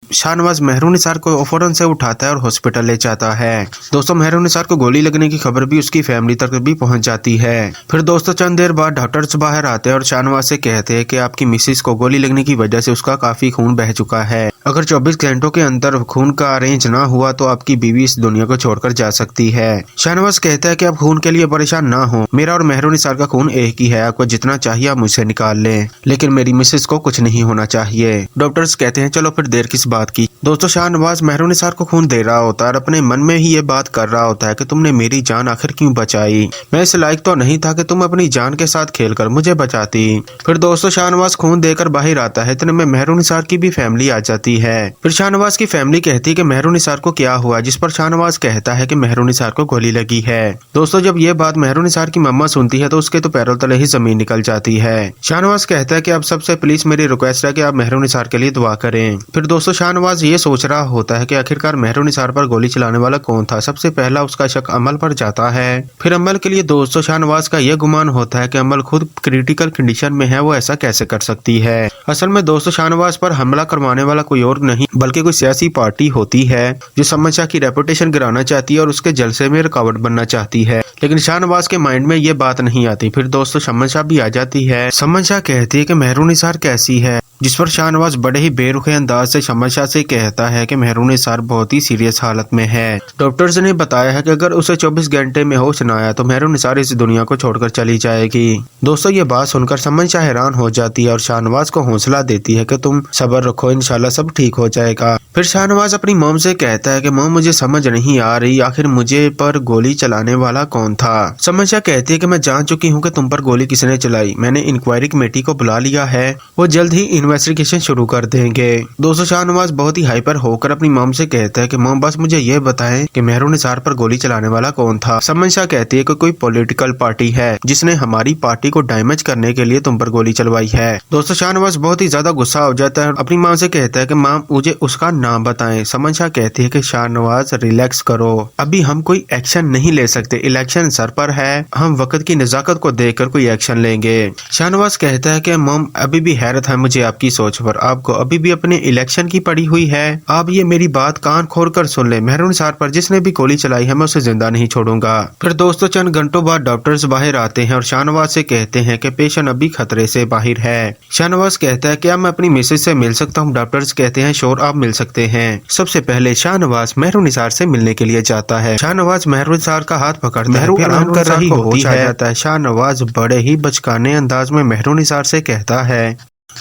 शाहनवाज मेहरुनिसार को फौरन से उठाता है और हॉस्पिटल ले जाता है। दोस्तों मेहरुनिसार को गोली लगने की खबर भी उसकी फैमिली तक भी पहुंच जाती है। फिर दोस्तों चंद देर बाद डॉक्टर्स बाहर आते हैं और शाहनवाज से कहते हैं कि आपकी मिसिस को गोली लगने की वजह से उसका काफी खून बह चुका है। अगर 24 घंटों के अंदर खून का अरेंज ना हुआ तो आपकी बीवी इस दुनिया को छोड़कर जा सकती है। शाहनवाज कहता है कि आप खून के लिए परेशान ना हो, मेरा और मेहरुनिसार का खून एक ही है, आपको जितना चाहिए आप मुझसे निकाल लें, लेकिन मेरी मिसेस को कुछ नहीं होना चाहिए। डॉक्टर्स कहते हैं चलो फिर देर किस बात की। दोस्तों शाहनवाज मेहरुनिसार को खून दे रहा होता है और अपने मन में ही ये बात कर रहा होता है कि तुमने मेरी जान आखिर क्यों बचाई, मैं इस लायक तो नहीं था कि तुम अपनी जान के साथ खेलकर मुझे बचाती। फिर दोस्तों शाहनवाज खून देकर बाहर आता है, इतने में मेहरुनिसार की भी फैमिली आ जाती है। फिर शाहनवाज की फैमिली कहती है कि मेहरुनिसार को क्या हुआ, जिस पर शाहनवाज कहता है कि मेहरुनिसार को गोली लगी है। दोस्तों जब ये बात मेहरुनिसार की मम्मा सुनती है तो उसके तो पैरों तले ही जमीन निकल जाती है। शाहनवाज कहता है कि आप सबसे प्लीज मेरी रिक्वेस्ट है कि आप मेहरुनिसार के लिए दुआ करें। फिर दोस्तों शाहनवाज ये सोच रहा होता है कि आखिरकार मेहरुनिसार पर गोली चलाने वाला कौन था। सबसे पहला उसका शक अमल पर जाता है। फिर अमल के लिए दोस्तों शाहनवाज का यह गुमान होता है कि अमल खुद क्रिटिकल कंडीशन में है, वो ऐसा कैसे कर सकती है। असल में दोस्तों शाहनवाज पर हमला करवाने वाला कोई और नहीं बल्कि कोई सियासी पार्टी होती है जो समन शाह की रेपुटेशन गिराना चाहती है और उसके जलसे में रुकावट बनना चाहती है, लेकिन शाहनवाज के माइंड में ये बात नहीं आती। फिर दोस्तों समन शाह भी आ जाती है। समन शाह कहती है कि मेहरुनिसार कैसी है, जिस पर शाहनवाज बड़े ही बेरुखे अंदाज से समन शाह से कहता है कि मेहरुनिसार बहुत ही सीरियस हालत में है। डॉक्टर्स ने बताया है कि अगर उसे 24 घंटे में होश न आया तो मेहरुनिसार इस दुनिया को छोड़कर चली जाएगी। दोस्तों ये बात सुनकर समन शाह हैरान हो जाती है और शाहनवाज को हौसला देती है कि तुम सब्र रखो, इंशाल्लाह सब ठीक हो जाएगा। फिर शाहनवाज अपनी मॉम से कहता है कि मॉम मुझे समझ नहीं आ रही आखिर मुझे पर गोली चलाने वाला कौन था। समन शाह कहती है कि मैं जान चुकी हूँ कि तुम पर गोली किसने चलाई, मैंने इंक्वायरी कमेटी को बुला लिया है, वो जल्द ही इन्वेस्टिगेशन शुरू कर देंगे। दोस्तों शाहनवाज बहुत ही हाइपर होकर अपनी मॉम से कहता है कि मॉम बस मुझे ये बताएं कि मेहरुनिसार पर गोली चलाने वाला कौन था। समन शाह कहती है कि कोई पॉलिटिकल पार्टी है जिसने हमारी पार्टी को डैमेज करने के लिए तुम पर गोली चलवाई है। दोस्तों शाहनवाज बहुत ही ज्यादा गुस्सा हो जाता है, अपनी माँ से कहता है कि माँ मुझे उसका नाम बताएं। समन शाह कहती है कि शाहनवाज रिलैक्स करो, अभी हम कोई एक्शन नहीं ले सकते, इलेक्शन सर पर है, हम वक्त की नजाकत को देखकर कोई एक्शन लेंगे। शाहनवाज कहता है कि मॉम अभी भी हैरत है मुझे आपकी सोच पर, आपको अभी भी अपने इलेक्शन की पड़ी हुई है, आप ये मेरी बात कान खोल कर सुन ले, मेहरुनिसार पर जिसने भी गोली चलाई है मैं उसे जिंदा नहीं छोड़ूंगा। फिर दोस्तों चंद घंटों बाद डॉक्टर्स बाहर आते हैं और शाहनवाज से कहते हैं कि पेशेंट अभी खतरे से बाहर है। शाहनवाज कहता है क्या मैं अपनी मिसेज से मिल सकता हूँ। डॉक्टर्स कहते हैं श्योर आप मिल सकते हैं। सबसे पहले शाहनवाज मेहरुनिसार से मिलने के लिए जाता है। शाहनवाज मेहरुनिसार का हाथ पकड़ता है, फिर आराम कर रही होती है। शाहनवाज बड़े ही बचकाने अंदाज में मेहरुनिसार से कहता है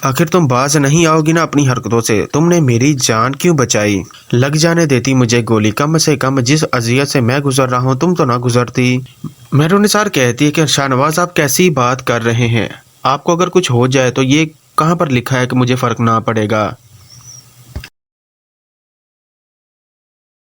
आखिर तुम बाज नहीं आओगी ना अपनी हरकतों से, तुमने मेरी जान क्यों बचाई, लग जाने देती मुझे गोली, कम से कम जिस अजियत से मैं गुजर रहा हूँ तुम तो ना गुजरती। मेहरुनिसार कहती है कि शाहनवाज आप कैसी बात कर रहे हैं, आपको अगर कुछ हो जाए तो ये कहाँ पर लिखा है कि मुझे फर्क ना पड़ेगा।